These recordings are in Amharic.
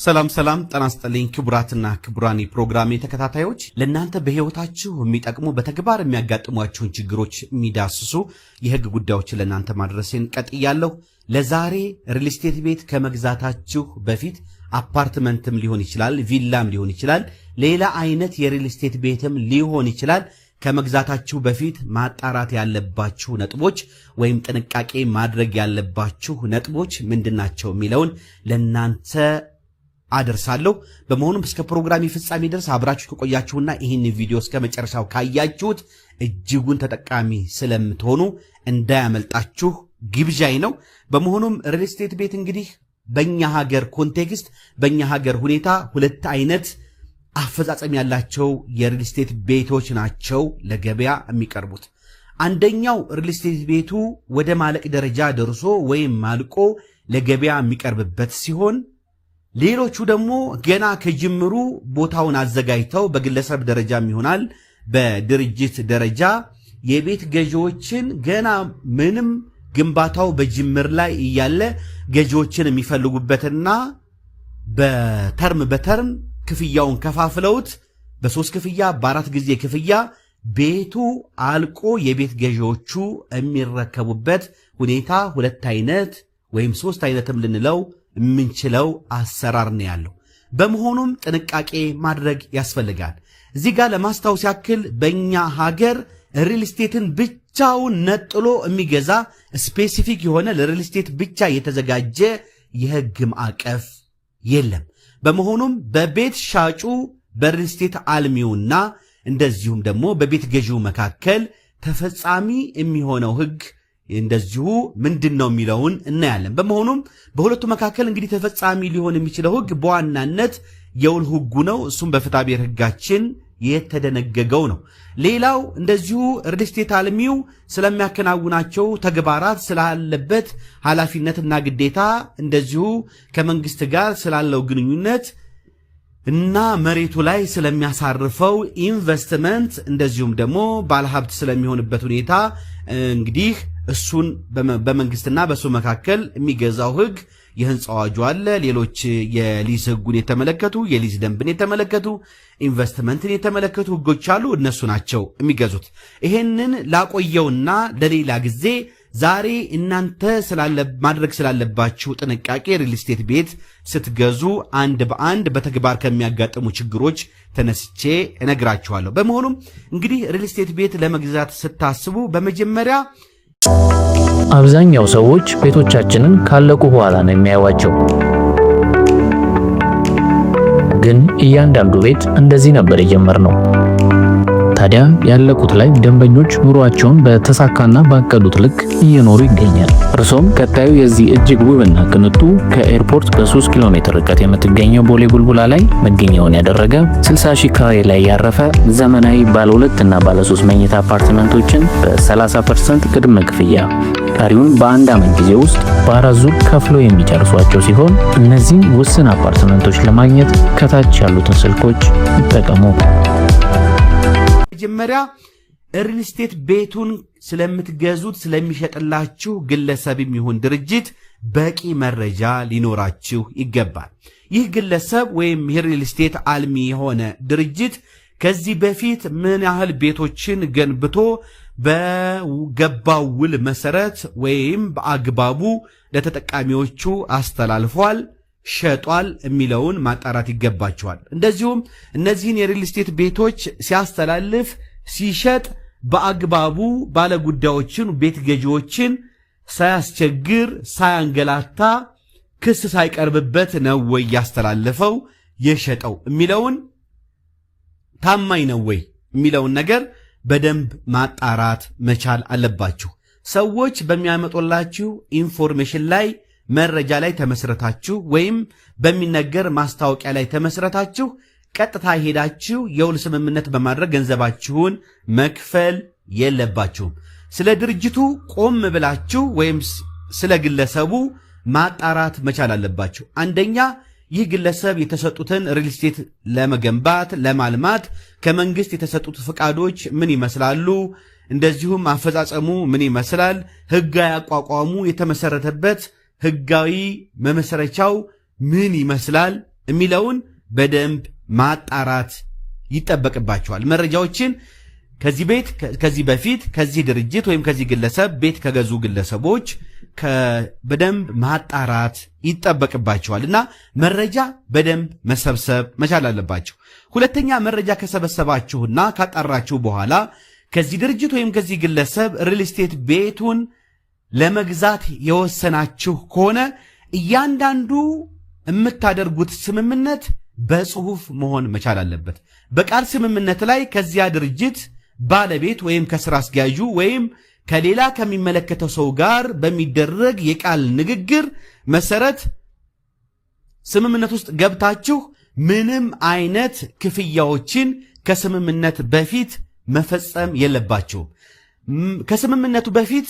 ሰላም ጤና ይስጥልኝ ክቡራትና ክቡራን ፕሮግራሜ ተከታታዮች ለእናንተ በህይወታችሁ የሚጠቅሙ በተግባር የሚያጋጥሟችሁን ችግሮች የሚዳስሱ የህግ ጉዳዮችን ለእናንተ ማድረሴን ቀጥያለሁ። ለዛሬ ሪል ስቴት ቤት ከመግዛታችሁ በፊት አፓርትመንትም ሊሆን ይችላል፣ ቪላም ሊሆን ይችላል፣ ሌላ አይነት የሪል ስቴት ቤትም ሊሆን ይችላል። ከመግዛታችሁ በፊት ማጣራት ያለባችሁ ነጥቦች ወይም ጥንቃቄ ማድረግ ያለባችሁ ነጥቦች ምንድናቸው የሚለውን ለእናንተ አደርሳለሁ። በመሆኑም እስከ ፕሮግራም ፍጻሜ ድረስ አብራችሁ ከቆያችሁና ይህን ቪዲዮ እስከ መጨረሻው ካያችሁት እጅጉን ተጠቃሚ ስለምትሆኑ እንዳያመልጣችሁ ግብዣይ ነው። በመሆኑም ሪል ስቴት ቤት እንግዲህ በእኛ ሀገር ኮንቴክስት በእኛ ሀገር ሁኔታ ሁለት አይነት አፈጻጸም ያላቸው የሪል ስቴት ቤቶች ናቸው ለገበያ የሚቀርቡት። አንደኛው ሪል ስቴት ቤቱ ወደ ማለቅ ደረጃ ደርሶ ወይም ማልቆ ለገበያ የሚቀርብበት ሲሆን ሌሎቹ ደግሞ ገና ከጅምሩ ቦታውን አዘጋጅተው በግለሰብ ደረጃም ይሆናል በድርጅት ደረጃ የቤት ገዢዎችን ገና ምንም ግንባታው በጅምር ላይ እያለ ገዢዎችን የሚፈልጉበትና በተርም ክፍያውን ከፋፍለውት በ3 ክፍያ በ4 ጊዜ ክፍያ ቤቱ አልቆ የቤት ገዢዎቹ የሚረከቡበት ሁኔታ ሁለት አይነት ወይም 3 አይነትም ልንለው የምንችለው አሰራር ነው ያለው። በመሆኑም ጥንቃቄ ማድረግ ያስፈልጋል። እዚህ ጋር ለማስታወስ ያክል በእኛ ሀገር ሪል ስቴትን ብቻውን ነጥሎ የሚገዛ ስፔሲፊክ የሆነ ለሪል ስቴት ብቻ የተዘጋጀ የህግ ማዕቀፍ የለም። በመሆኑም በቤት ሻጩ በሪል ስቴት አልሚውና እንደዚሁም ደግሞ በቤት ገዢው መካከል ተፈጻሚ የሚሆነው ህግ እንደዚሁ ምንድነው የሚለውን እናያለን። በመሆኑም በሁለቱ መካከል እንግዲህ ተፈጻሚ ሊሆን የሚችለው ህግ በዋናነት የውል ህጉ ነው። እሱም በፍትሐ ብሔር ህጋችን የተደነገገው ነው። ሌላው እንደዚሁ ሪል ስቴት አልሚው ስለሚያከናውናቸው ተግባራት ስላለበት ኃላፊነትና ግዴታ እንደዚሁ ከመንግስት ጋር ስላለው ግንኙነት እና መሬቱ ላይ ስለሚያሳርፈው ኢንቨስትመንት እንደዚሁም ደግሞ ባለሀብት ስለሚሆንበት ሁኔታ እንግዲህ እሱን በመንግስትና በሱ መካከል የሚገዛው ህግ የህንፃ አዋጁ አለ። ሌሎች የሊዝ ህጉን የተመለከቱ የሊዝ ደንብን የተመለከቱ ኢንቨስትመንትን የተመለከቱ ህጎች አሉ። እነሱ ናቸው የሚገዙት። ይሄንን ላቆየውና ለሌላ ጊዜ ዛሬ እናንተ ማድረግ ስላለባችሁ ጥንቃቄ ሪል ስቴት ቤት ስትገዙ አንድ በአንድ በተግባር ከሚያጋጥሙ ችግሮች ተነስቼ እነግራችኋለሁ። በመሆኑም እንግዲህ ሪል ስቴት ቤት ለመግዛት ስታስቡ በመጀመሪያ አብዛኛው ሰዎች ቤቶቻችንን ካለቁ በኋላ ነው የሚያዩዋቸው። ግን እያንዳንዱ ቤት እንደዚህ ነበር የጀመርነው። ታዲያ ያለቁት ላይ ደንበኞች ኑሯቸውን በተሳካና ባቀዱት ልክ እየኖሩ ይገኛል። እርሶም ቀጣዩ የዚህ እጅግ ውብና ቅንጡ ከኤርፖርት በ3 ኪሎ ሜትር ርቀት የምትገኘው ቦሌ ቡልቡላ ላይ መገኛውን ያደረገ 60 ሺህ ካሬ ላይ ያረፈ ዘመናዊ ባለ 2 እና ባለ 3 መኝታ አፓርትመንቶችን በ30% ቅድመ ክፍያ ቀሪውን በአንድ ዓመት ጊዜ ውስጥ በ4 ዙር ከፍለው የሚጨርሷቸው ሲሆን እነዚህ ውስን አፓርትመንቶች ለማግኘት ከታች ያሉትን ስልኮች ይጠቀሙ። መጀመሪያ ሪል ስቴት ቤቱን ስለምትገዙት ስለሚሸጥላችሁ ግለሰብም ይሁን ድርጅት በቂ መረጃ ሊኖራችሁ ይገባል። ይህ ግለሰብ ወይም ሪል ስቴት አልሚ የሆነ ድርጅት ከዚህ በፊት ምን ያህል ቤቶችን ገንብቶ በገባው ውል መሰረት ወይም በአግባቡ ለተጠቃሚዎቹ አስተላልፏል፣ ሸጧል የሚለውን ማጣራት ይገባቸዋል። እንደዚሁም እነዚህን የሪል ስቴት ቤቶች ሲያስተላልፍ ሲሸጥ በአግባቡ ባለጉዳዮችን ቤት ገዢዎችን ሳያስቸግር ሳያንገላታ ክስ ሳይቀርብበት ነው ወይ ያስተላልፈው የሸጠው የሚለውን ታማኝ ነው ወይ የሚለውን ነገር በደንብ ማጣራት መቻል አለባችሁ። ሰዎች በሚያመጡላችሁ ኢንፎርሜሽን ላይ መረጃ ላይ ተመስረታችሁ ወይም በሚነገር ማስታወቂያ ላይ ተመስረታችሁ ቀጥታ ሄዳችሁ የውል ስምምነት በማድረግ ገንዘባችሁን መክፈል የለባችሁም። ስለ ድርጅቱ ቆም ብላችሁ ወይም ስለ ግለሰቡ ማጣራት መቻል አለባችሁ። አንደኛ ይህ ግለሰብ የተሰጡትን ሪል ስቴት ለመገንባት ለማልማት ከመንግስት የተሰጡት ፍቃዶች ምን ይመስላሉ? እንደዚሁም አፈጻጸሙ ምን ይመስላል? ህጋዊ አቋቋሙ የተመሰረተበት ህጋዊ መመሰረቻው ምን ይመስላል የሚለውን በደንብ ማጣራት ይጠበቅባቸዋል። መረጃዎችን ከዚህ በፊት ከዚህ ድርጅት ወይም ከዚህ ግለሰብ ቤት ከገዙ ግለሰቦች በደንብ ማጣራት ይጠበቅባቸዋል እና መረጃ በደንብ መሰብሰብ መቻል አለባቸው። ሁለተኛ መረጃ ከሰበሰባችሁና ካጣራችሁ በኋላ ከዚህ ድርጅት ወይም ከዚህ ግለሰብ ሪል ስቴት ቤቱን ለመግዛት የወሰናችሁ ከሆነ እያንዳንዱ የምታደርጉት ስምምነት በጽሁፍ መሆን መቻል አለበት። በቃል ስምምነት ላይ ከዚያ ድርጅት ባለቤት ወይም ከስራ አስኪያጁ ወይም ከሌላ ከሚመለከተው ሰው ጋር በሚደረግ የቃል ንግግር መሰረት ስምምነት ውስጥ ገብታችሁ ምንም አይነት ክፍያዎችን ከስምምነት በፊት መፈጸም የለባችሁም። ከስምምነቱ በፊት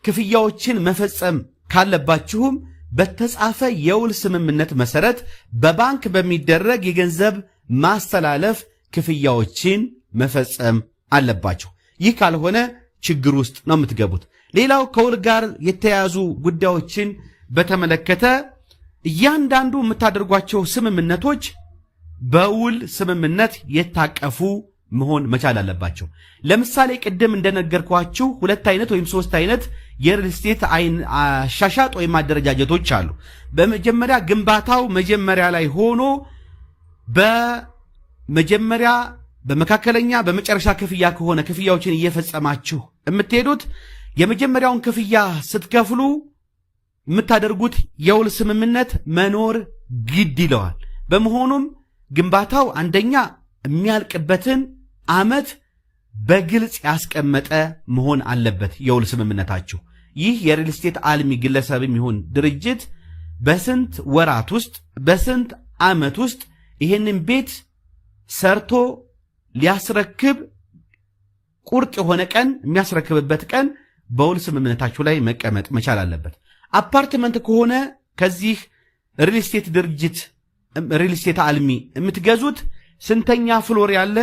ክፍያዎችን መፈጸም ካለባችሁም በተጻፈ የውል ስምምነት መሰረት በባንክ በሚደረግ የገንዘብ ማስተላለፍ ክፍያዎችን መፈጸም አለባችሁ። ይህ ካልሆነ ችግር ውስጥ ነው የምትገቡት። ሌላው ከውል ጋር የተያያዙ ጉዳዮችን በተመለከተ እያንዳንዱ የምታደርጓቸው ስምምነቶች በውል ስምምነት የታቀፉ መሆን መቻል አለባቸው። ለምሳሌ ቅድም እንደነገርኳችሁ 2 አይነት ወይም 3 አይነት የሪል ስቴት አሻሻጥ ወይም አደረጃጀቶች አሉ። በመጀመሪያ ግንባታው መጀመሪያ ላይ ሆኖ በመጀመሪያ በመካከለኛ በመጨረሻ ክፍያ ከሆነ ክፍያዎችን እየፈጸማችሁ የምትሄዱት የመጀመሪያውን ክፍያ ስትከፍሉ የምታደርጉት የውል ስምምነት መኖር ግድ ይለዋል። በመሆኑም ግንባታው አንደኛ የሚያልቅበትን ዓመት በግልጽ ያስቀመጠ መሆን አለበት የውል ስምምነታችሁ። ይህ የሪል ስቴት አልሚ ግለሰብም ይሁን ድርጅት በስንት ወራት ውስጥ በስንት ዓመት ውስጥ ይህንን ቤት ሰርቶ ሊያስረክብ ቁርጥ የሆነ ቀን የሚያስረክብበት ቀን በውል ስምምነታችሁ ላይ መቀመጥ መቻል አለበት። አፓርትመንት ከሆነ ከዚህ ሪል ስቴት ድርጅት ሪል ስቴት አልሚ የምትገዙት ስንተኛ ፍሎር ያለ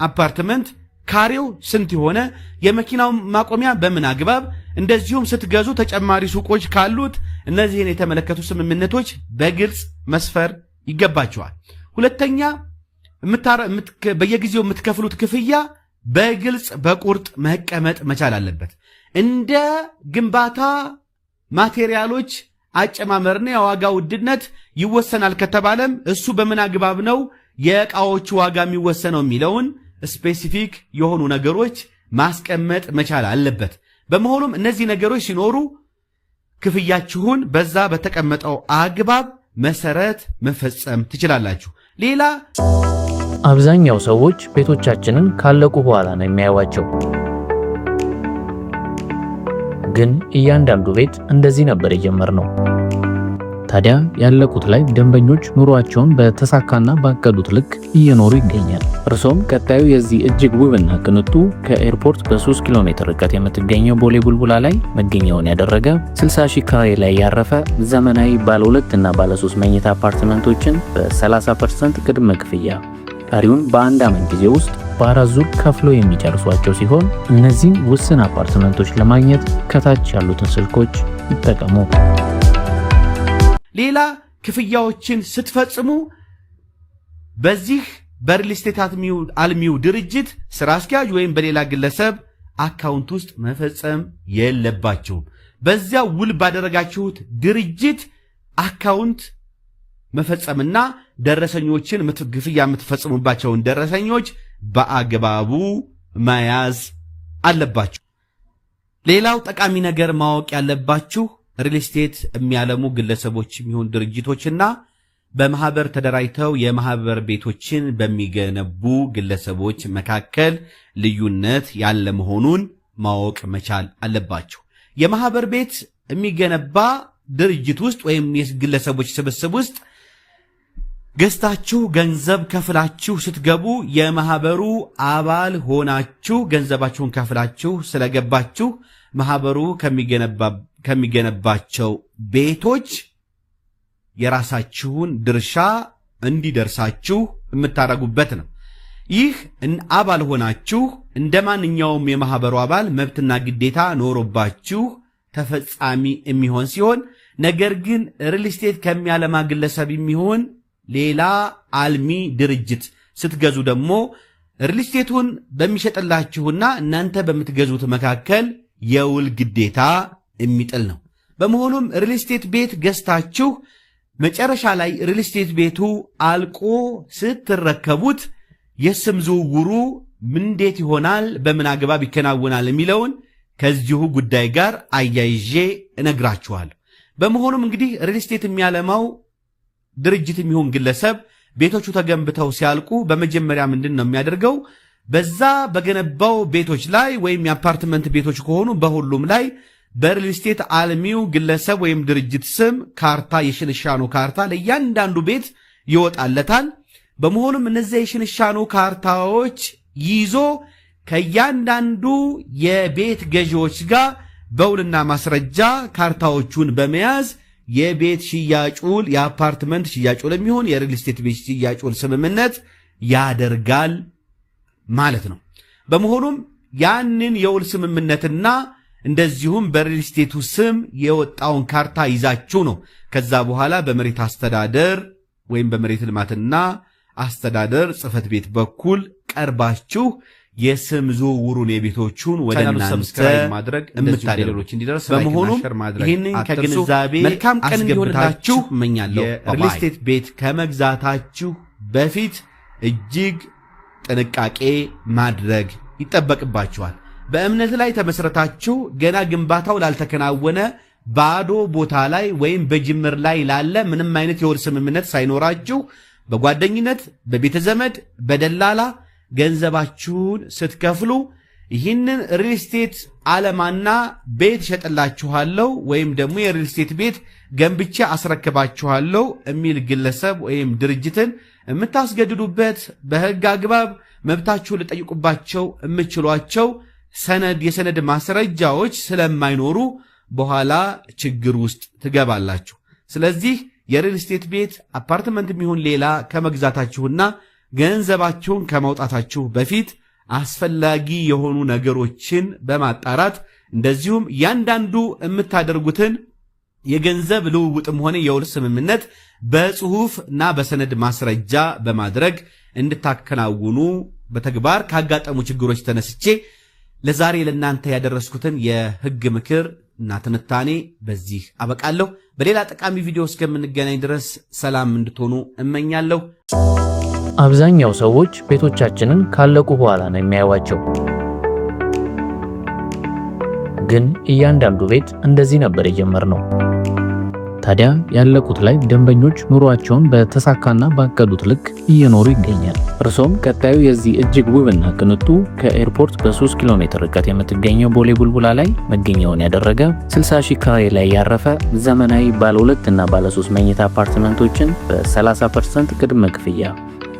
አፓርትመንት፣ ካሬው ስንት የሆነ፣ የመኪናው ማቆሚያ በምን አግባብ፣ እንደዚሁም ስትገዙ ተጨማሪ ሱቆች ካሉት እነዚህን የተመለከቱ ስምምነቶች በግልጽ መስፈር ይገባቸዋል። ሁለተኛ በየጊዜው የምትከፍሉት ክፍያ በግልጽ በቁርጥ መቀመጥ መቻል አለበት። እንደ ግንባታ ማቴሪያሎች አጨማመርና የዋጋ ውድነት ይወሰናል ከተባለም እሱ በምን አግባብ ነው የዕቃዎቹ ዋጋ የሚወሰነው የሚለውን ስፔሲፊክ የሆኑ ነገሮች ማስቀመጥ መቻል አለበት። በመሆኑም እነዚህ ነገሮች ሲኖሩ ክፍያችሁን በዛ በተቀመጠው አግባብ መሰረት መፈጸም ትችላላችሁ። ሌላ አብዛኛው ሰዎች ቤቶቻችንን ካለቁ በኋላ ነው የሚያዩዋቸው። ግን እያንዳንዱ ቤት እንደዚህ ነበር የጀመርነው። ታዲያ ያለቁት ላይ ደንበኞች ኑሯቸውን በተሳካና ባቀዱት ልክ እየኖሩ ይገኛል። እርሶም ቀጣዩ የዚህ እጅግ ውብና ቅንጡ ከኤርፖርት በ3 ኪሎ ሜትር ርቀት የምትገኘው ቦሌ ቡልቡላ ላይ መገኛውን ያደረገ 60 ሺህ ካሬ ላይ ያረፈ ዘመናዊ ባለ 2 እና ባለ 3 መኝታ አፓርትመንቶችን በ30% ቅድመ ክፍያ ቀሪውን በ1 ዓመት ጊዜ ውስጥ በ4 ዙር ከፍለው የሚጨርሷቸው ሲሆን እነዚህን ውስን አፓርትመንቶች ለማግኘት ከታች ያሉትን ስልኮች ይጠቀሙ። ሌላ ክፍያዎችን ስትፈጽሙ በዚህ በሪል ስቴት አልሚው ድርጅት ስራ አስኪያጅ ወይም በሌላ ግለሰብ አካውንት ውስጥ መፈጸም የለባችሁም። በዚያ ውል ባደረጋችሁት ድርጅት አካውንት መፈጸምና ደረሰኞችን ክፍያ የምትፈጽሙባቸውን ደረሰኞች በአግባቡ መያዝ አለባችሁ። ሌላው ጠቃሚ ነገር ማወቅ ያለባችሁ ሪል ስቴት የሚያለሙ ግለሰቦች የሚሆን ድርጅቶችና በማህበር ተደራጅተው የማህበር ቤቶችን በሚገነቡ ግለሰቦች መካከል ልዩነት ያለ መሆኑን ማወቅ መቻል አለባችሁ። የማህበር ቤት የሚገነባ ድርጅት ውስጥ ወይም የግለሰቦች ስብስብ ውስጥ ገዝታችሁ ገንዘብ ከፍላችሁ ስትገቡ የማህበሩ አባል ሆናችሁ ገንዘባችሁን ከፍላችሁ ስለገባችሁ ማህበሩ ከሚገነባቸው ቤቶች የራሳችሁን ድርሻ እንዲደርሳችሁ የምታረጉበት ነው። ይህ አባል ሆናችሁ እንደ ማንኛውም የማህበሩ አባል መብትና ግዴታ ኖሮባችሁ ተፈጻሚ የሚሆን ሲሆን ነገር ግን ሪል ስቴት ከሚያለማ ግለሰብ የሚሆን ሌላ አልሚ ድርጅት ስትገዙ ደግሞ ሪል ስቴቱን በሚሸጥላችሁና እናንተ በምትገዙት መካከል የውል ግዴታ የሚጥል ነው። በመሆኑም ሪል ስቴት ቤት ገዝታችሁ መጨረሻ ላይ ሪል ስቴት ቤቱ አልቆ ስትረከቡት የስም ዝውውሩ እንዴት ይሆናል፣ በምን አግባብ ይከናወናል የሚለውን ከዚሁ ጉዳይ ጋር አያይዤ እነግራችኋለሁ። በመሆኑም እንግዲህ ሪል ስቴት የሚያለማው ድርጅት የሚሆን ግለሰብ ቤቶቹ ተገንብተው ሲያልቁ በመጀመሪያ ምንድን ነው የሚያደርገው? በዛ በገነባው ቤቶች ላይ ወይም የአፓርትመንት ቤቶች ከሆኑ በሁሉም ላይ በሪል ስቴት አልሚው ግለሰብ ወይም ድርጅት ስም ካርታ፣ የሽንሻኖ ካርታ ለእያንዳንዱ ቤት ይወጣለታል። በመሆኑም እነዚያ የሽንሻኖ ካርታዎች ይዞ ከእያንዳንዱ የቤት ገዢዎች ጋር በውልና ማስረጃ ካርታዎቹን በመያዝ የቤት ሽያጩል የአፓርትመንት ሽያጩል የሚሆን የሪል ስቴት ቤት ሽያጩል ስምምነት ያደርጋል ማለት ነው። በመሆኑም ያንን የውል ስምምነትና እንደዚሁም በሪል ስቴቱ ስም የወጣውን ካርታ ይዛችሁ ነው ከዛ በኋላ በመሬት አስተዳደር ወይም በመሬት ልማትና አስተዳደር ጽሕፈት ቤት በኩል ቀርባችሁ የስም ዝውውሩን የቤቶቹን ወደ እናንተ ማድረግ ሌሎች እንዲደርስ በመሆኑም ይህንን ከግንዛቤ መልካም ቀን እንዲሆንላችሁ እመኛለሁ። የሪል ስቴት ቤት ከመግዛታችሁ በፊት እጅግ ጥንቃቄ ማድረግ ይጠበቅባችኋል። በእምነት ላይ ተመስረታችሁ ገና ግንባታው ላልተከናወነ ባዶ ቦታ ላይ ወይም በጅምር ላይ ላለ ምንም አይነት የውል ስምምነት ሳይኖራችሁ በጓደኝነት በቤተ ዘመድ በደላላ ገንዘባችሁን ስትከፍሉ ይህንን ሪል ስቴት አለማና ቤት ሸጥላችኋለሁ ወይም ደግሞ የሪል ስቴት ቤት ገንብቻ አስረክባችኋለሁ የሚል ግለሰብ ወይም ድርጅትን የምታስገድዱበት በሕግ አግባብ መብታችሁን ልጠይቁባቸው የምትችሏቸው የሰነድ ማስረጃዎች ስለማይኖሩ በኋላ ችግር ውስጥ ትገባላችሁ። ስለዚህ የሪል ስቴት ቤት አፓርትመንት የሚሆን ሌላ ከመግዛታችሁና ገንዘባችሁን ከማውጣታችሁ በፊት አስፈላጊ የሆኑ ነገሮችን በማጣራት እንደዚሁም ያንዳንዱ የምታደርጉትን የገንዘብ ልውውጥም ሆነ የውል ስምምነት በጽሁፍ እና በሰነድ ማስረጃ በማድረግ እንድታከናውኑ በተግባር ካጋጠሙ ችግሮች ተነስቼ ለዛሬ ለእናንተ ያደረስኩትን የህግ ምክር እና ትንታኔ በዚህ አበቃለሁ። በሌላ ጠቃሚ ቪዲዮ እስከምንገናኝ ድረስ ሰላም እንድትሆኑ እመኛለሁ። አብዛኛው ሰዎች ቤቶቻችንን ካለቁ በኋላ ነው የሚያዩዋቸው። ግን እያንዳንዱ ቤት እንደዚህ ነበር የጀመርነው። ታዲያ ያለቁት ላይ ደንበኞች ኑሯቸውን በተሳካና ባቀዱት ልክ እየኖሩ ይገኛል። እርሶም ቀጣዩ የዚህ እጅግ ውብና ቅንጡ ከኤርፖርት በ3 ኪሎ ሜትር ርቀት የምትገኘው ቦሌ ቡልቡላ ላይ መገኛውን ያደረገ 60 ሺህ ካሬ ላይ ያረፈ ዘመናዊ ባለ 2 እና ባለ 3 መኝታ አፓርትመንቶችን በ30% ቅድመ ክፍያ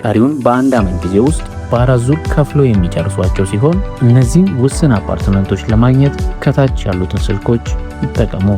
ቀሪውን በአንድ ዓመት ጊዜ ውስጥ በአራት ዙር ከፍለው የሚጨርሷቸው ሲሆን እነዚህ ውስን አፓርትመንቶች ለማግኘት ከታች ያሉትን ስልኮች ይጠቀሙ።